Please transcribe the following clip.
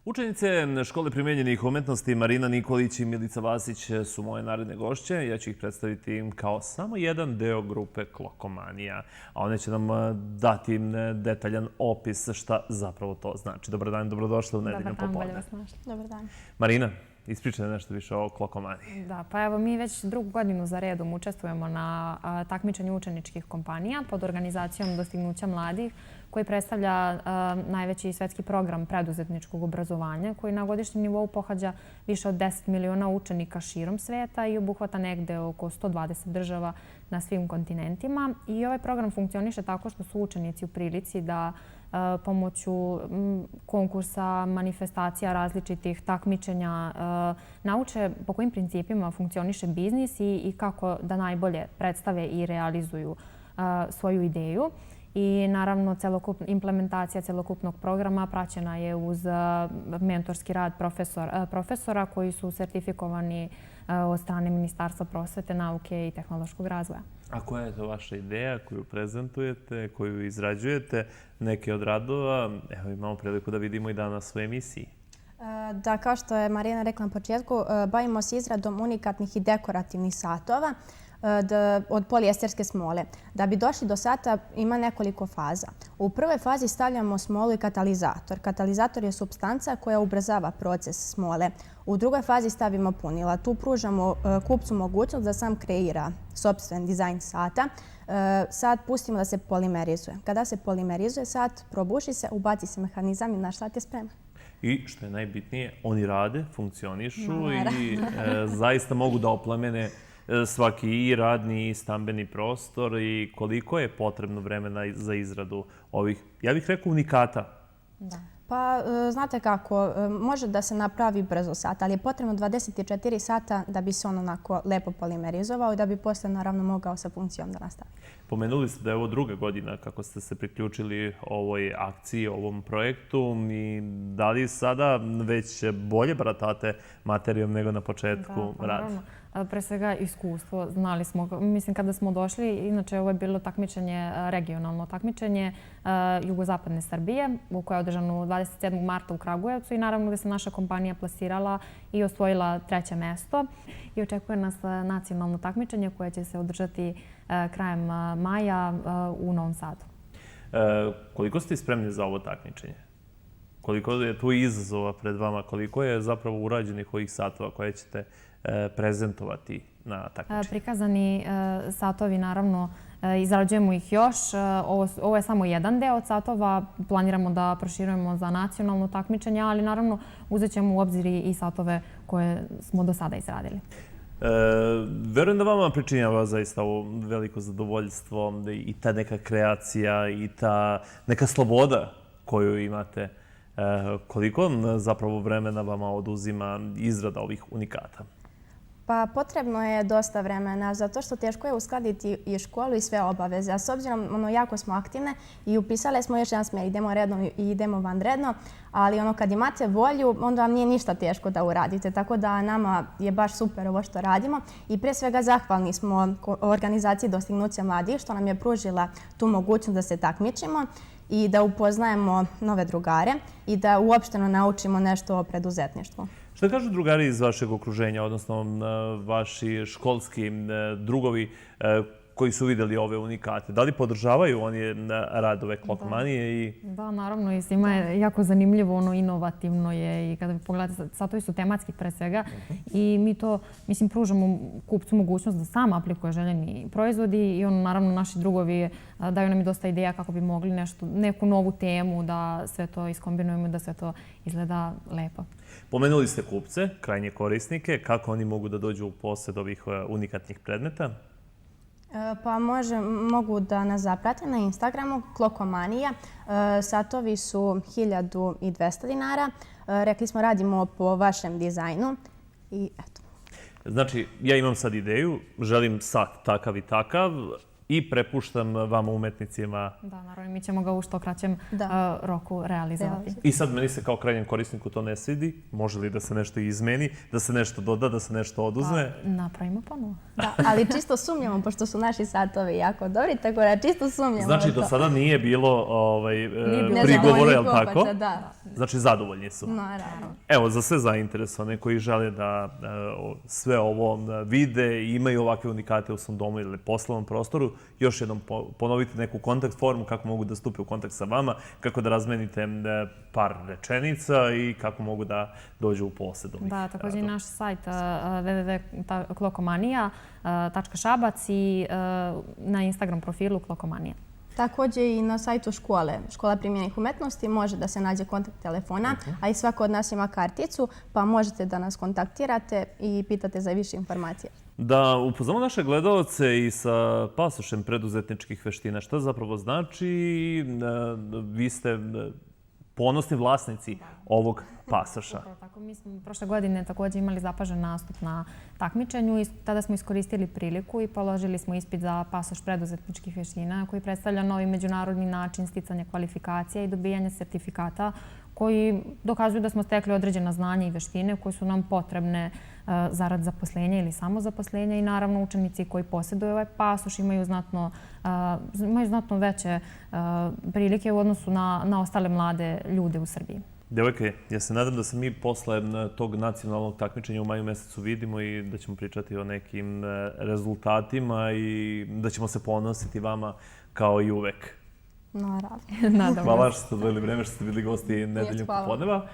Učenice škole primenjenih umetnosti Marina Nikolić i Milica Vasić su moje naredne gošće. Ja ću ih predstaviti kao samo jedan deo grupe Klokomanija, a one će nam dati detaljan opis šta zapravo to znači. Dobar dan, dobrodošli u Nedeljom popodne. Dobar dan, bolje vas našli. Dobar dan. Marina, ispričaj nešto više o Klokomaniji. Da, pa evo mi već drugu godinu za redom učestvujemo na takmičenju učeničkih kompanija pod organizacijom Dostignuća mladih, koji predstavlja najveći svetski program preduzetničkog obrazovanja, koji na godišnjem nivou pohađa više od 10 miliona učenika širom sveta i obuhvata negde oko 120 država na svim kontinentima. I ovaj program funkcioniše tako što su učenici u prilici da pomoću konkursa, manifestacija, različitih takmičenja nauče po kojim principima funkcioniše biznis i kako da najbolje predstave i realizuju svoju ideju. I naravno implementacija celokupnog programa praćena je uz mentorski rad profesora koji su sertifikovani od strane Ministarstva prosvete, nauke i tehnološkog razvoja. A koja je to vaša ideja koju prezentujete, koju izrađujete, neke od radova? Evo imamo priliku da vidimo i danas u emisiji. Da, kao što je Marina rekla na početku, bavimo se izradom unikatnih i dekorativnih satova od polijesterske smole. Da bi došli do sata ima nekoliko faza. U prvoj fazi stavljamo smolu i katalizator. Katalizator je supstanca koja ubrzava proces smole. U drugoj fazi stavimo punila. Tu pružamo kupcu mogućnost da sam kreira sopstven dizajn sata. Sat pustimo da se polimerizuje. Kada se polimerizuje, sat probuši se, ubaci se mehanizam i naš sat je spreman. I što je najbitnije, oni rade, funkcionišu i zaista mogu da oplemene svaki i radni i stambeni prostor. I koliko je potrebno vremena za izradu ovih, ja bih rekao, unikata? Da. Pa, znate kako, može da se napravi brzo sat, ali je potrebno 24 sata da bi se on onako lepo polimerizovao i da bi posle naravno mogao sa funkcijom da nastavi. Pomenuli ste da je ovo druga godina kako ste se priključili ovoj akciji, ovom projektu i da li sada već bolje baratate materijom nego na početku rada? Pre svega iskustvo. Znali smo, mislim kada smo došli, inače ovo je bilo takmičenje, regionalno takmičenje jugozapadne Srbije, koje je održano 27. marta u Kragujevcu i naravno gde se naša kompanija plasirala i osvojila 3. mesto. I očekuje nas nacionalno takmičenje koje će se održati krajem maja u Novom Sadu. Koliko ste spremni za ovo takmičenje? Koliko je tu izazova pred vama? Koliko je zapravo urađenih ovih satova koje ćete prezentovati na takmičenju? Prikazani satovi, naravno, izrađujemo ih još. Ovo je samo jedan deo od satova. Planiramo da proširujemo za nacionalno takmičenje, ali naravno uzet ćemo u obzir i satove koje smo do sada izradili. Verujem da vama pričinjava zaista ovo veliko zadovoljstvo i ta neka kreacija i ta neka sloboda koju imate. Koliko zapravo vremena vama oduzima izrada ovih unikata? Pa potrebno je dosta vremena, zato što teško je uskladiti i školu i sve obaveze. A s obzirom, jako smo aktivne i upisale smo još jedan smjer, idemo redno i idemo vanredno, ali kad imate volju, onda vam nije ništa teško da uradite. Tako da nama je baš super ovo što radimo i pre svega zahvalni smo organizaciji Dostignuća mladih što nam je pružila tu mogućnost da se takmičimo i da upoznajemo nove drugare i da uopšteno naučimo nešto o preduzetništvu. Šta kažu drugari iz vašeg okruženja, odnosno vaši školski drugovi koji su vidjeli ove unikate? Da li podržavaju oni radove Klokomanije? Da, naravno. I svima je jako zanimljivo, inovativno je i kada bi pogledate, satovi su tematski pre svega i mi to, mislim, pružamo kupcu mogućnost da sam aplikuje željeni proizvodi i naravno naši drugovi daju nam i dosta ideja kako bi mogli neku novu temu da sve to iskombinujemo i da sve to izgleda lepo. Pomenuli ste kupce, krajnje korisnike. Kako oni mogu da dođu u posjed ovih unikatnih predmeta? Pa mogu da nas zaprate na Instagramu Klokomanija. Satovi su 1200 dinara. Rekli smo radimo po vašem dizajnu i eto. Znači, ja imam sad ideju, želim sat takav i takav. i prepuštam vama umetnicima. Da, naravno, mi ćemo ga u što kraćem roku realizovati. I sad meni se kao krajnjem korisniku to ne svidi. Može li da se nešto izmeni, da se nešto doda, da se nešto oduzme? Napravimo ponovo. Da, ali čisto sumnjamo, pošto su naši satovi jako dobri, tako da čisto sumnjamo. Znači, do sada nije bilo bilo prigovora, je li nezadovoljnih tako? kupaca, da. Znači, zadovoljni su. Naravno. Evo, za sve zainteresovane koji žele da sve ovo vide i imaju ovakve unikate u svom domu ili poslovnom prostoru, još jednom ponovite neku kontakt formu, kako mogu da stupe u kontakt sa vama, kako da razmenite par rečenica i kako mogu da dođu u posed ovih Da, također i radova. naš sajt www.klokomania.šabac i na Instagram profilu Klokomanija. Također i na sajtu škole, Škola primjenih umetnosti, može da se nađe kontakt telefona, a i svako od nas ima karticu, pa možete da nas kontaktirate i pitate za više informacija. Da upoznamo naše gledalce i sa pasošem preduzetničkih veština. Šta zapravo znači? Vi ste ponosni vlasnici ovog pasoša. Upravo tako. Mi smo prošle godine također imali zapažen nastup na takmičenju i tada smo iskoristili priliku i položili smo ispit za pasoš preduzetničkih vještina koji predstavlja novi međunarodni način sticanja kvalifikacija i dobijanja sertifikata koji dokazuju da smo stekli određena znanja i veštine koje su nam potrebne zarad zaposlenja ili samozaposlenja i naravno učenici koji posjeduju ovaj pasoš imaju znatno veće prilike u odnosu na ostale mlade ljude u Srbiji. Devojke, ja se nadam da se mi posle tog nacionalnog takmičenja u maju mesecu vidimo i da ćemo pričati o nekim rezultatima i da ćemo se ponositi vama kao i uvek. Naravno. Nadam se. Hvala što ste odvojili vreme, što ste bili gosti nedeljnog popodneva.